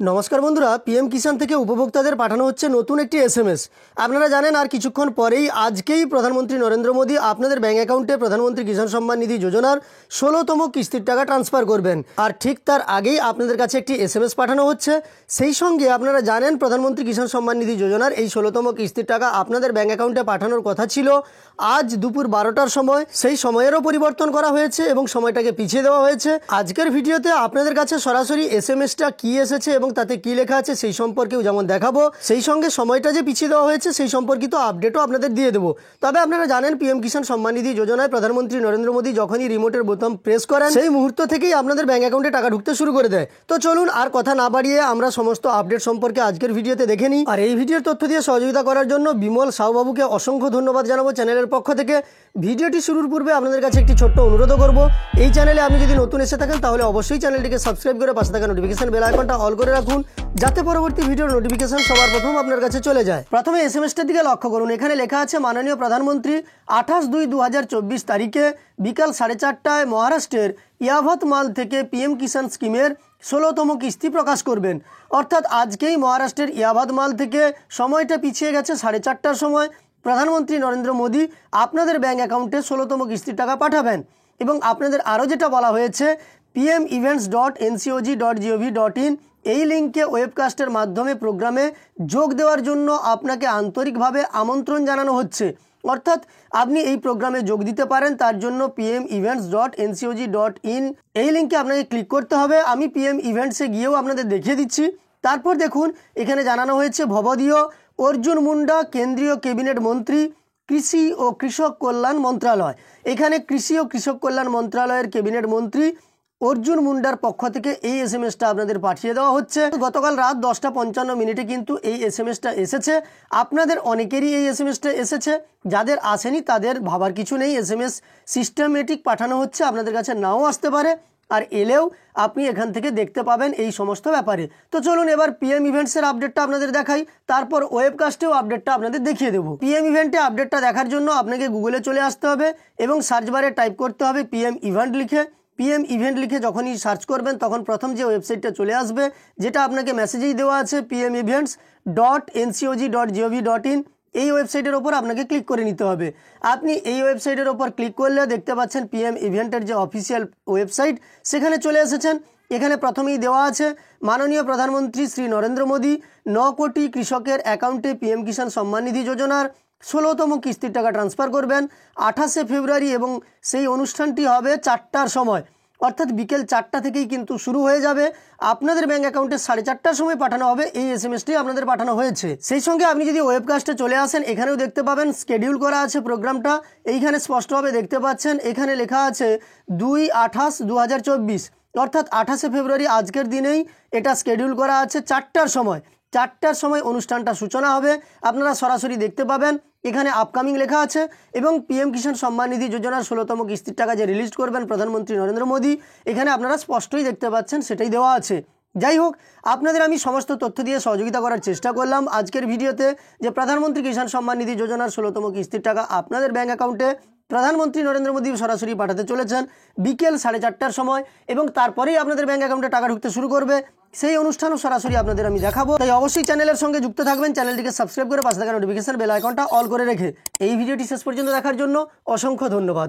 নমস্কার বন্ধুরা, পিএম কিষাণ থেকে উপভোক্তাদের পাঠানো হচ্ছে নতুন একটি এসএমএস। আপনারা জানেন আর কিছুক্ষণ পরেই আজকেই প্রধানমন্ত্রী নরেন্দ্র মোদী আপনাদের ব্যাঙ্ক অ্যাকাউন্টে প্রধানমন্ত্রী কিষাণ সম্মান নিধি যোজনার 16তম কিস্তির টাকা ট্রান্সফার করবেন। আর ঠিক তার আগেই আপনাদের কাছে একটি এসএমএস পাঠানো হচ্ছে। সেই সঙ্গে আপনারা জানেন প্রধানমন্ত্রী কিষাণ সম্মান নিধি যোজনার এই 16তম কিস্তির টাকা আপনাদের ব্যাঙ্ক অ্যাকাউন্টে পাঠানোর কথা ছিল আজ দুপুর 12টার সময়। সেই সময়েরও পরিবর্তন করা হয়েছে এবং সময়টাকে পিছিয়ে দেওয়া হয়েছে। আজকের ভিডিওতে আপনাদের কাছে সরাসরি এসএমএসটা কি এসেছে এবং তাতে কি লেখা আছে সেই সম্পর্কেও যেমন দেখাবো, সেই সঙ্গে সময়টা যে পিছিয়ে দেওয়া হয়েছে সেই সম্পর্কিত আপডেটও আপনাদের দিয়ে দেবো। তবে আপনারা জানেন পিএম কিষাণ সম্মান নিধি যোজনায় প্রধানমন্ত্রী নরেন্দ্র মোদী যখনই রিমোটের বোতাম প্রেস করেন সেই মুহূর্ত থেকেই আপনাদের ব্যাঙ্ক অ্যাকাউন্টে টাকা ঢুকতে শুরু করে দেয়। তো চলুন আর কথা না বাড়িয়ে আমরা সমস্ত আপডেট সম্পর্কে আজকের ভিডিওতে দেখে নিই। আর এই ভিডিওর তথ্য দিয়ে সহযোগিতা করার জন্য বিমল সাউবাবুকে অসংখ্য ধন্যবাদ জানাবো চ্যানেলের পক্ষ থেকে। ভিডিওটি শুরুর পূর্বে আপনাদের কাছে একটি ছোট্ট অনুরোধ করব, এই চ্যানেলে আপনি যদি নতুন এসে থাকেন তাহলে অবশ্যই চ্যানেলটিকে সাবস্ক্রাইব করে পাশে থাকা নোটিফিকেশন বেল আইকনটা অল করে রাখুন, যাতে পরবর্তী ভিডিওর নোটিফিকেশন সবার প্রথম আপনার কাছে চলে যায়। প্রথমে এসএমএসটার দিকে লক্ষ্য করুন। এখানে লেখা আছে মাননীয় প্রধানমন্ত্রী 28/2/2024 তারিখে বিকাল 4:30টায় মহারাষ্ট্রের ইয়াভাতমাল থেকে পিএম কিষাণ স্কিমের 16তম কিস্তি প্রকাশ করবেন। অর্থাৎ আজকেই মহারাষ্ট্রের ইয়াভাতমাল থেকে সময়টা পিছিয়ে গেছে 4:30টার সময়। প্রধানমন্ত্রী নরেন্দ্র মোদী আপনাদের ব্যাঙ্ক অ্যাকাউন্টে 16তম কিস্তির টাকা পাঠাবেন। এবং আপনাদের আরও যেটা বলা হয়েছে pmevents.ncog.gov.in এই লিঙ্কে ওয়েবকাস্টের মাধ্যমে প্রোগ্রামে যোগ দেওয়ার জন্য আপনাকে আন্তরিকভাবে আমন্ত্রণ জানানো হচ্ছে। অর্থাৎ আপনি এই প্রোগ্রামে যোগ দিতে পারেন, তার জন্য pmevents.ncog.in এই লিঙ্কে আপনাকে ক্লিক করতে হবে। আমি পিএম ইভেন্টসে গিয়েও আপনাদের দেখিয়ে দিচ্ছি। তারপর দেখুন এখানে জানানো হয়েছে ভবদীয় অর্জুন মুন্ডা কেন্দ্রীয় ক্যাবিনেট মন্ত্রী কৃষি ও কৃষক কল্যাণ মন্ত্রণালয়। এখানে কৃষি ও কৃষক কল্যাণ মন্ত্রণালয়ের ক্যাবিনেট মন্ত্রী অর্জুন মুন্ডার পক্ষ থেকে এই এসএমএসটা আপনাদের পাঠিয়ে দেওয়া হচ্ছে। গতকাল রাত 10:55 কিন্তু এই এসএমএসটা এসেছে। আপনাদের অনেকেরই এই এসএমএসটা এসেছে, যাদের আসেনি তাদের ভাবার কিছু নেই। এসএমএস সিস্টেমেটিক পাঠানো হচ্ছে, আপনাদের কাছে নাও আসতে পারে, আর এলেও আপনি এখান থেকে দেখতে পাবেন এই সমস্ত ব্যাপারে। তো চলুন এবার পিএম ইভেন্টসের আপডেটটা আপনাদের দেখাই, তারপর ওয়েবকাস্টেও আপডেটটা আপনাদের দেখিয়ে দেবো। পিএম ইভেন্টে আপডেটটা দেখার জন্য আপনাকে গুগলে চলে আসতে হবে এবং সার্চ বারে টাইপ করতে হবে পিএম ইভেন্ট লিখে। পিএম ইভেন্ট লিখে যখনই সার্চ করবেন তখন প্রথম যে ওয়েবসাইটটা চলে আসবে, যেটা আপনাকে মেসেজেই দেওয়া আছে pmevents.ncog.gov.in এই ওয়েবসাইটের ওপর আপনাকে ক্লিক করে নিতে হবে। আপনি এই ওয়েবসাইটের ওপর ক্লিক করলে দেখতে পাচ্ছেন পিএম ইভেন্টের যে অফিসিয়াল ওয়েবসাইট, সেখানে চলে এসেছেন। এখানে প্রথমেই দেওয়া আছে মাননীয় প্রধানমন্ত্রী শ্রী নরেন্দ্র মোদী 9 কোটি কৃষকের অ্যাকাউন্টে পিএম কিষাণ সম্মান নিধি যোজনার 16তম কিস্তির টাকা ট্রান্সফার করবেন 28শে ফেব্রুয়ারি এবং সেই অনুষ্ঠানটি হবে 4টার সময়। অর্থাৎ বিকেল 4টা থেকেই কিন্তু শুরু হয়ে যাবে। আপনাদের ব্যাঙ্ক অ্যাকাউন্টে 4:30টার সময় পাঠানো হবে এই এসএমএসটি আপনাদের পাঠানো হয়েছে। সেই সঙ্গে আপনি যদি ওয়েবকাস্টে চলে আসেন এখানেও দেখতে পাবেন স্কেডিউল করা আছে প্রোগ্রামটা। এইখানে স্পষ্টভাবে দেখতে পাচ্ছেন, এখানে লেখা আছে 2/8/2024 অর্থাৎ 28শে ফেব্রুয়ারি আজকের দিনেই এটা স্কেডিউল করা আছে 4টার সময়। 4টার সময় অনুষ্ঠানটা সূচনা হবে, আপনারা সরাসরি দেখতে পাবেন। এখানে আপকামিং লেখা আছে এবং পিএম কিষাণ সম্মান নিধি যোজনার 16তম কিস্তির টাকা যে রিলিজ করবেন প্রধানমন্ত্রী নরেন্দ্র মোদী, এখানে আপনারা স্পষ্টই দেখতে পাচ্ছেন সেটাই দেওয়া আছে। যাই হোক, আপনাদের আমি সমস্ত তথ্য দিয়ে সহযোগিতা করার চেষ্টা করলাম আজকের ভিডিওতে, যে প্রধানমন্ত্রী কিষাণ সম্মান নিধি যোজনার 16তম কিস্তির টাকা আপনাদের ব্যাঙ্ক অ্যাকাউন্টে প্রধানমন্ত্রী নরেন্দ্র মোদী সরাসরি পাঠাতে চলেছেন বিকেল 4:30টার সময় এবং তারপরেই আপনাদের ব্যাঙ্ক অ্যাকাউন্টে টাকা ঢুকতে শুরু করবে। সেই অনুষ্ঠানও সরাসরি আপনাদের আমি দেখাবো, তাই অবশ্যই চ্যানেলের সঙ্গে যুক্ত থাকবেন। চ্যানেলটিকে সাবস্ক্রাইব করে পাশে থাকা নোটিফিকেশন বেল আইকনটা অল করে রেখে এই ভিডিওটি শেষ পর্যন্ত দেখার জন্য অসংখ্য ধন্যবাদ।